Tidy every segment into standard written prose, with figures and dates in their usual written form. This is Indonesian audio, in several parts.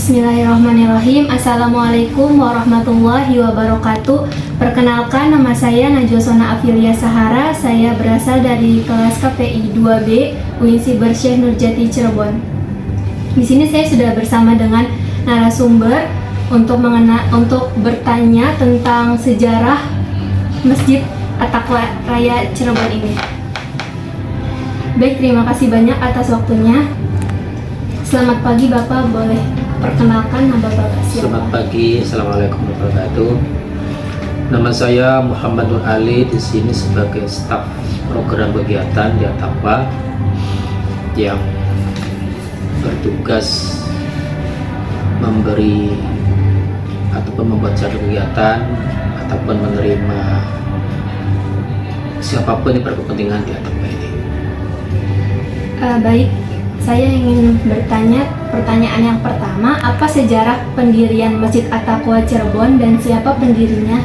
Bismillahirrahmanirrahim. Assalamualaikum warahmatullahi wabarakatuh. Perkenalkan, nama saya Najwa Sona Afilia Sahara. Saya berasal dari kelas KPI 2B UIN Syekh Nurjati Cirebon. Di sini saya sudah bersama dengan narasumber untuk bertanya tentang sejarah Masjid At-Taqwa Raya Cirebon ini. Baik, terima kasih banyak atas waktunya. Selamat pagi Bapak, boleh perkenalkan nama Bapak siapa? Selamat pagi, Assalamualaikum warahmatullahi wabarakatuh. Nama saya Muhammad Nur Ali, di sini sebagai staf program kegiatan di At-Taqwa yang bertugas memberi ataupun membuat satu kegiatan ataupun menerima siapapun yang berkepentingan di At-Taqwa ini. Baik, saya ingin bertanya pertanyaan yang pertama, apa sejarah pendirian Masjid At-Taqwa Cirebon dan siapa pendirinya?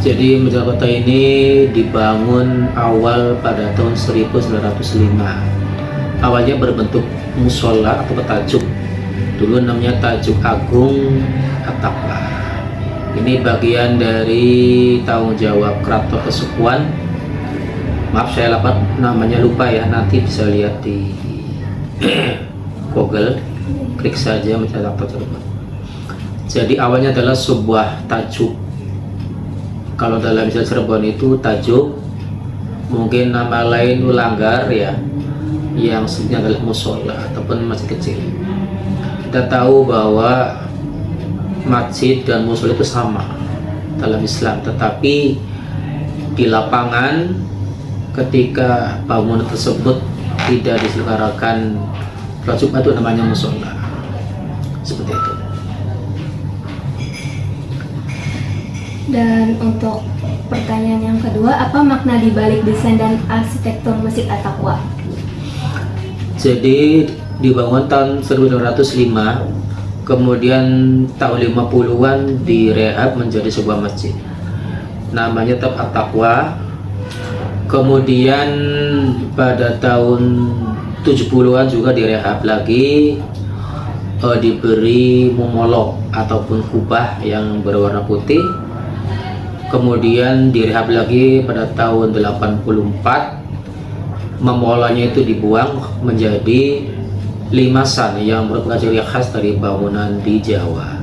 Jadi Masjid Kota ini dibangun awal pada tahun 1905. Awalnya berbentuk musola atau tajuk. Dulu namanya Tajuk Agung At-Taqwa. Ini bagian dari tanggung jawab Keraton Kesukuan. Maaf saya namanya lupa ya, nanti bisa lihat di Google, klik saja Masjid At-Taqwa Cirebon. Jadi awalnya adalah sebuah tajuk. Kalau dalam Masjid Cirebon itu tajuk, mungkin nama lain Langgar ya, yang sebenarnya adalah musola ataupun masjid kecil. Kita tahu bahwa masjid dan musola itu sama dalam Islam, tetapi di lapangan ketika bangunan tersebut tidak diselenggarakan sholat Jumat itu namanya musola, seperti itu. Dan untuk pertanyaan yang kedua, apa makna dibalik desain dan arsitektur Masjid At-Taqwa? Jadi dibangun tahun 1905, kemudian tahun 50-an direhab menjadi sebuah masjid. Namanya tetap At-Taqwa. Kemudian pada tahun 70-an juga direhab lagi, diberi momolok ataupun kubah yang berwarna putih. Kemudian direhab lagi pada tahun 84, memolanya itu dibuang menjadi limasan yang merupakan ciri khas dari bangunan di Jawa.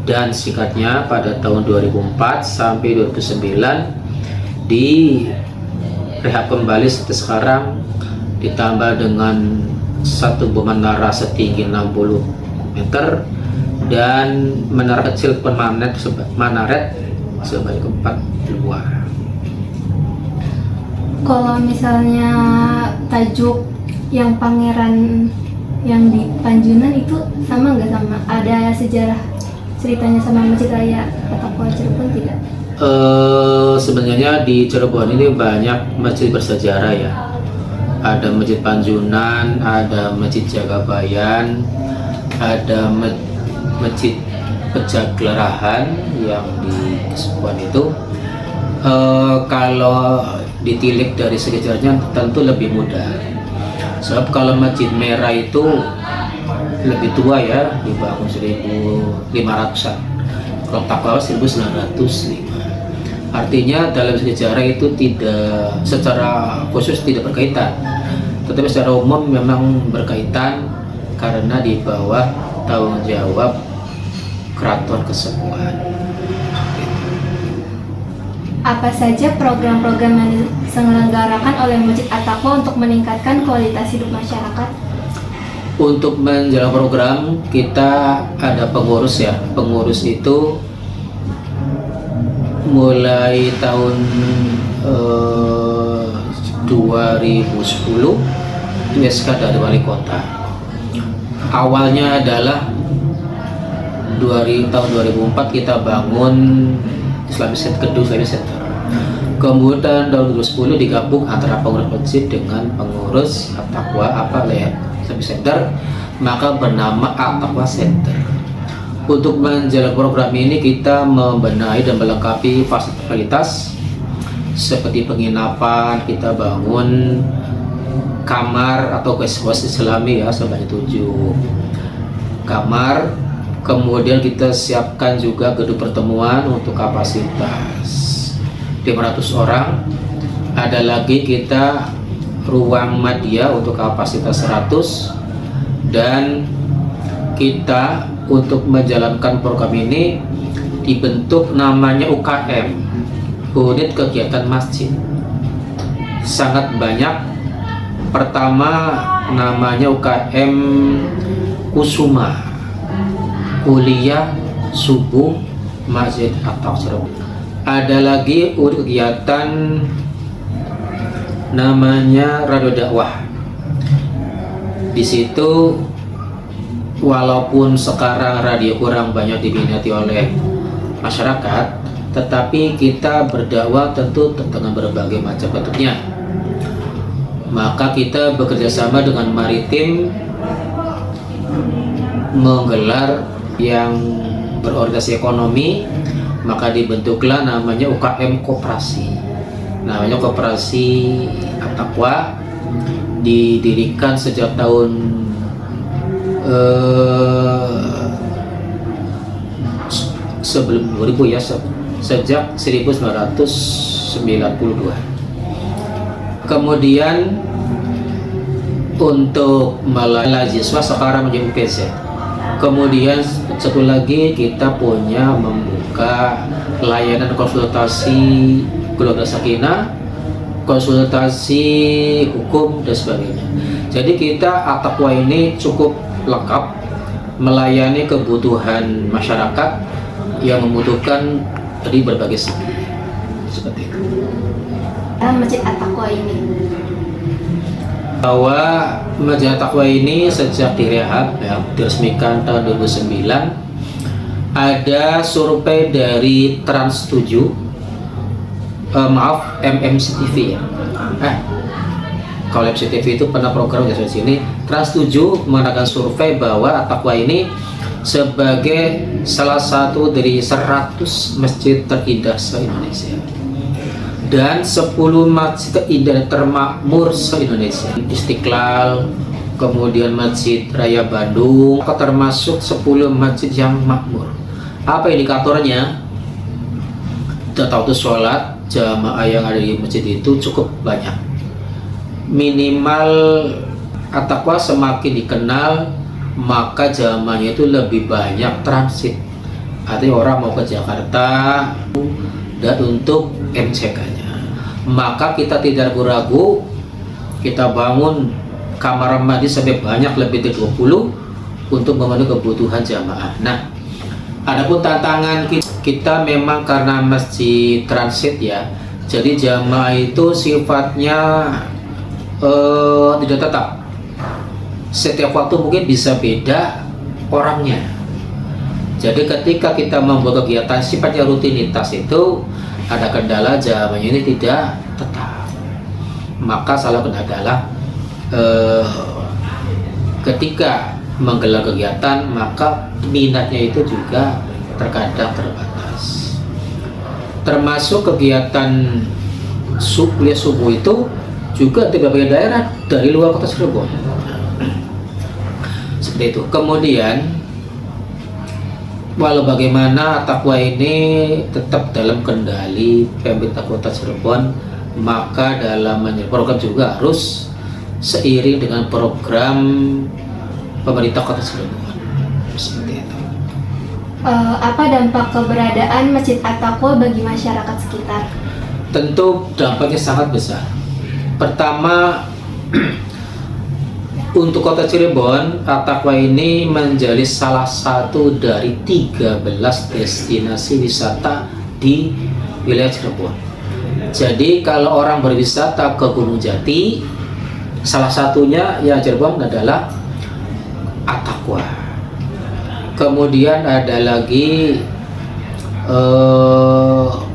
Dan singkatnya pada tahun 2004 sampai 2009 direhab kembali seperti sekarang, ditambah dengan satu menara setinggi 60 meter dan menara kecil permanen minaret sebanyak 4 luar. Kalau misalnya tajuk yang Pangeran yang di Panjunan itu sama nggak sama? Ada sejarah ceritanya sama Masjid Raya At-Taqwa Cirebon tidak? Sebenarnya di Cirebon ini banyak masjid bersejarah ya. Ada Masjid Panjunan, ada Masjid Jagabayan, ada Masjid Pejaglerahan yang di Kesukuan itu. Kalau ditilik dari sejarahnya tentu lebih mudah. Sebab kalau Masjid Merah itu lebih tua ya, dibangun 1500-an. Kalau Taqwa 1905. Artinya dalam sejarah itu tidak secara khusus tidak berkaitan, tetapi secara umum memang berkaitan karena di bawah tanggung jawab Keraton Kesukuan. Apa saja program-program yang diselenggarakan oleh Masjid At-Taqwa untuk meningkatkan kualitas hidup masyarakat? Untuk menjalankan program kita ada pengurus ya. Pengurus itu mulai tahun 2010 itu SK dari Wali Kota. Awalnya adalah tahun 2004 kita bangun Islamic Center, kedua Islamic Center. Kemudian tahun 2010 digabung antara pengurus masjid dengan pengurus At-Taqwa Islamic Center, maka bernama At-Taqwa Center. Untuk menjalankan program ini kita membenahi dan melengkapi fasilitas seperti penginapan, kita bangun kamar atau guest house Islami ya sebanyak 7. kamar, kemudian kita siapkan juga gedung pertemuan untuk kapasitas 500 orang. Ada lagi kita ruang media untuk kapasitas 100, dan kita untuk menjalankan program ini dibentuk namanya UKM, Unit Kegiatan Masjid. Sangat banyak. Pertama namanya UKM Kusuma, Kuliah Subuh Masjid At-Taqwa. Ada lagi unit kegiatan namanya Radio Dakwah. Di situ walaupun sekarang radio kurang banyak diminati oleh masyarakat, tetapi kita berdakwah tentu dengan berbagai macam bentuknya. Maka kita bekerja sama dengan Maritim menggelar yang berorientasi ekonomi, maka dibentuklah namanya UKM Koperasi. Namanya Koperasi At-Taqwa, didirikan sejak tahun sebelum 2000 ya, sejak 1992. Kemudian untuk mahasiswa sekarang menjadi UPZ. Kemudian satu lagi kita punya membuka layanan konsultasi keluarga sakinah, konsultasi hukum dan sebagainya. Jadi kita At-Taqwa ini cukup lengkap melayani kebutuhan masyarakat yang membutuhkan dari berbagai segi. Seperti itu. Masjid At-Taqwa ini? Bahwa Masjid At-Taqwa ini sejak direhab, ya, diresmikan tahun 2009, ada survei dari Trans7, MMCTV ya. Kalau MCTV itu pernah program di sini. Trans7 mengadakan survei bahwa At-Taqwa ini sebagai salah satu dari 100 masjid terindah se-Indonesia dan 10 masjid terindah termakmur se-Indonesia. Istiqlal, kemudian Masjid Raya Bandung, termasuk 10 masjid yang makmur. Apa indikatornya? Kita tahu tuh sholat jamaah yang ada di masjid itu cukup banyak. Minimal At-Taqwa semakin dikenal, maka jamaahnya itu lebih banyak transit. Artinya orang mau ke Jakarta dan untuk MCK-nya. Maka kita tidak ragu-ragu, kita bangun kamar mandi sampai banyak lebih dari 20 untuk memenuhi kebutuhan jamaah. Nah, adapun tantangan kita memang karena masjid transit ya, jadi jamaah itu sifatnya tidak tetap. Setiap waktu mungkin bisa beda orangnya. Jadi ketika kita membuat kegiatan sifatnya rutinitas itu ada kendala jamaahnya ini tidak tetap. Maka salah satu adalah ketika menggelar kegiatan maka minatnya itu juga terkadang terbatas. Termasuk kegiatan kuliah subuh itu juga di berbagai daerah dari luar kota Cirebon. Seperti itu. Kemudian walau bagaimana At-Taqwa ini tetap dalam kendali pemerintah kota Cirebon, maka dalam program juga harus seiring dengan program pemerintah kota Cirebon. Seperti itu. Apa dampak keberadaan Masjid At-Taqwa bagi masyarakat sekitar? Tentu dampaknya sangat besar. Pertama, untuk kota Cirebon, At-Taqwa ini menjadi salah satu dari 13 destinasi wisata di wilayah Cirebon. Jadi kalau orang berwisata ke Gunung Jati, salah satunya ya Cirebon adalah At-Taqwa. Kemudian ada lagi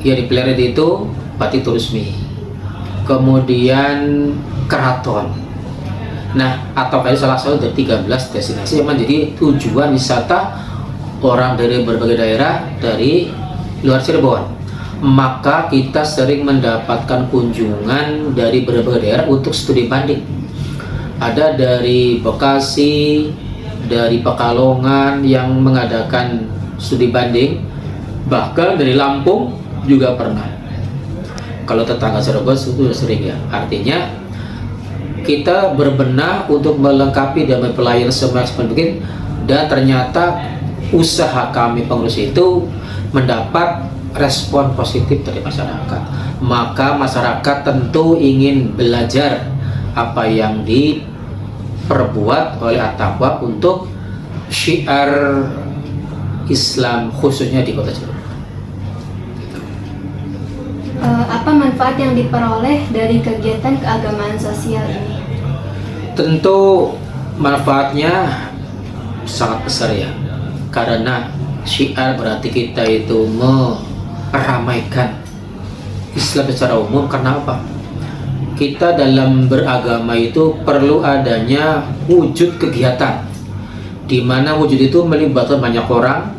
yang dipelihara itu Batik Turismi. Kemudian Keraton. Nah, At-Taqwa ini salah satu dari 13 destinasi yang menjadi tujuan wisata orang dari berbagai daerah dari luar Cirebon. Maka kita sering mendapatkan kunjungan dari berbagai daerah untuk studi banding. Ada dari Bekasi, dari Pekalongan yang mengadakan studi banding, bahkan dari Lampung juga pernah. Kalau tetangga Cirebon itu sudah sering ya. Artinya kita berbenah untuk melengkapi dan mempelajari semua mungkin, dan ternyata usaha kami pengurus itu mendapat respon positif dari masyarakat. Maka masyarakat tentu ingin belajar apa yang diperbuat oleh At-Taqwa untuk syiar Islam khususnya di Kota Cirebon. Apa manfaat yang diperoleh dari kegiatan keagamaan sosial ini? Tentu manfaatnya sangat besar ya, karena syiar berarti kita itu meramaikan Islam secara umum. Kenapa? Kita dalam beragama itu perlu adanya wujud kegiatan, di mana wujud itu melibatkan banyak orang.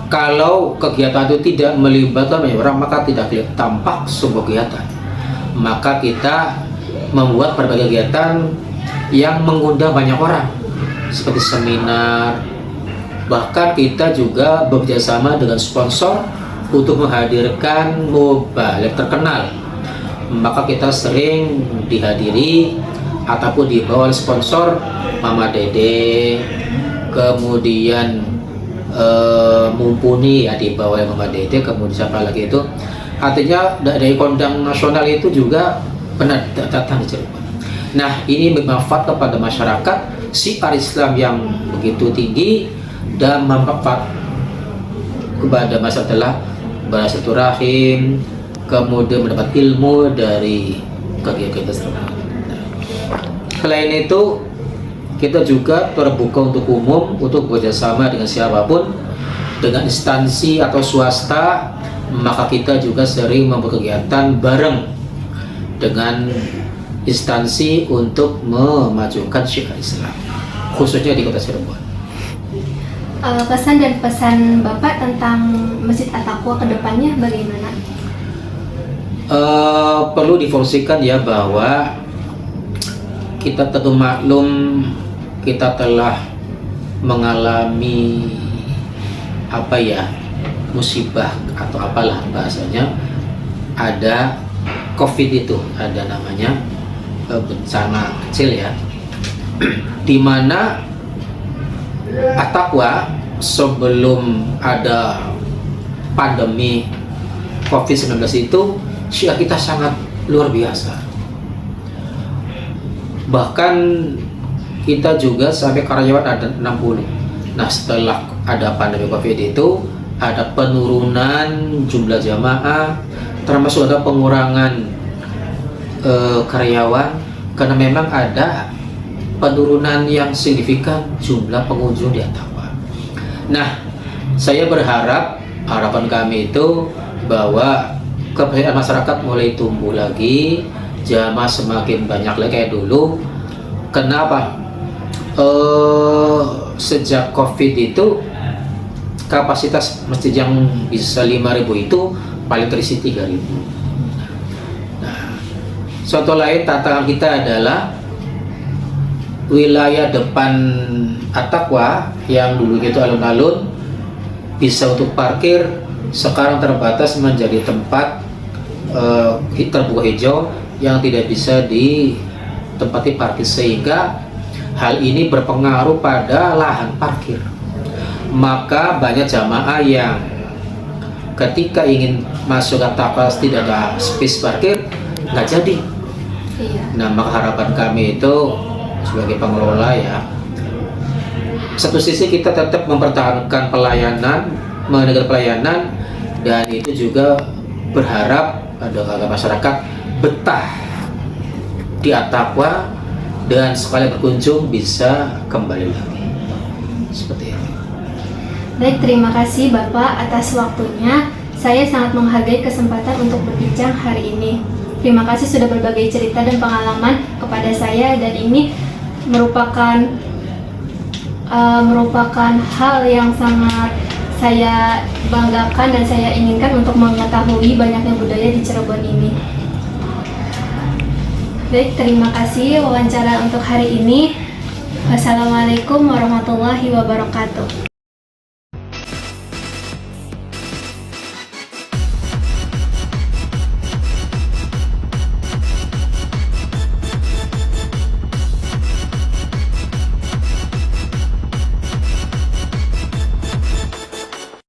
Kalau kegiatan itu tidak melibatkan banyak orang, maka tidak tampak sebuah kegiatan. Maka kita membuat berbagai kegiatan yang mengundang banyak orang, seperti seminar. Bahkan kita juga bekerjasama dengan sponsor untuk menghadirkan mubalik terkenal. Maka kita sering dihadiri ataupun dibawa oleh sponsor Mama Dede, kemudian Mumpuni ya dibawa oleh Mama Dede, kemudian siapa lagi itu. Artinya dari kondang nasional itu juga pernah datang di Cirebon. Nah, ini bermanfaat kepada masyarakat, syiar Islam yang begitu tinggi, dan manfaat kepada masyarakat adalah bersilaturahim, kemudian mendapat ilmu dari kegiatan tersebut. Selain itu, kita juga terbuka untuk umum untuk bekerjasama dengan siapapun, dengan instansi atau swasta. Maka kita juga sering membuat kegiatan bareng dengan instansi untuk memajukan syiar Islam, khususnya di Kota Cirebon. Pesan dan pesan Bapak tentang Masjid At-Taqwa ke depannya bagaimana? Perlu difokuskan ya, bahwa kita tentu maklum kita telah mengalami musibah atau apalah bahasanya, ada COVID itu, ada namanya bencana kecil ya, di mana At-Taqwa sebelum ada pandemi COVID-19 itu syiar kita sangat luar biasa. Bahkan kita juga sampai karyawan ada 60. Nah, setelah ada pandemi COVID itu ada penurunan jumlah jamaah, termasuk ada pengurangan karyawan, karena memang ada penurunan yang signifikan jumlah pengunjung di At-Taqwa. Nah, saya berharap, harapan kami itu bahwa kepercayaan masyarakat mulai tumbuh lagi, jamaah semakin banyak lagi kayak dulu. Kenapa? Sejak COVID itu kapasitas masjid yang bisa 5.000 itu paling terisi 3.000. Nah, suatu lain tantangan kita adalah wilayah depan At-Taqwa yang dulu itu alun-alun bisa untuk parkir, sekarang terbatas menjadi tempat terbuka hijau yang tidak bisa ditempati parkir, sehingga hal ini berpengaruh pada lahan parkir. Maka banyak jamaah yang ketika ingin masuk At-Taqwa tidak ada space parkir, nggak jadi. Iya. Nah, maka harapan kami itu sebagai pengelola ya, satu sisi kita tetap mempertahankan pelayanan, menegakkan pelayanan, dan itu juga berharap agar masyarakat betah di At-Taqwa dan sekali berkunjung bisa kembali lagi. Seperti itu. Baik, terima kasih Bapak atas waktunya. Saya sangat menghargai kesempatan untuk berbincang hari ini. Terima kasih sudah berbagi cerita dan pengalaman kepada saya, dan ini merupakan hal yang sangat saya banggakan dan saya inginkan untuk mengetahui banyaknya budaya di Cirebon ini. Baik, terima kasih wawancara untuk hari ini. Wassalamualaikum warahmatullahi wabarakatuh.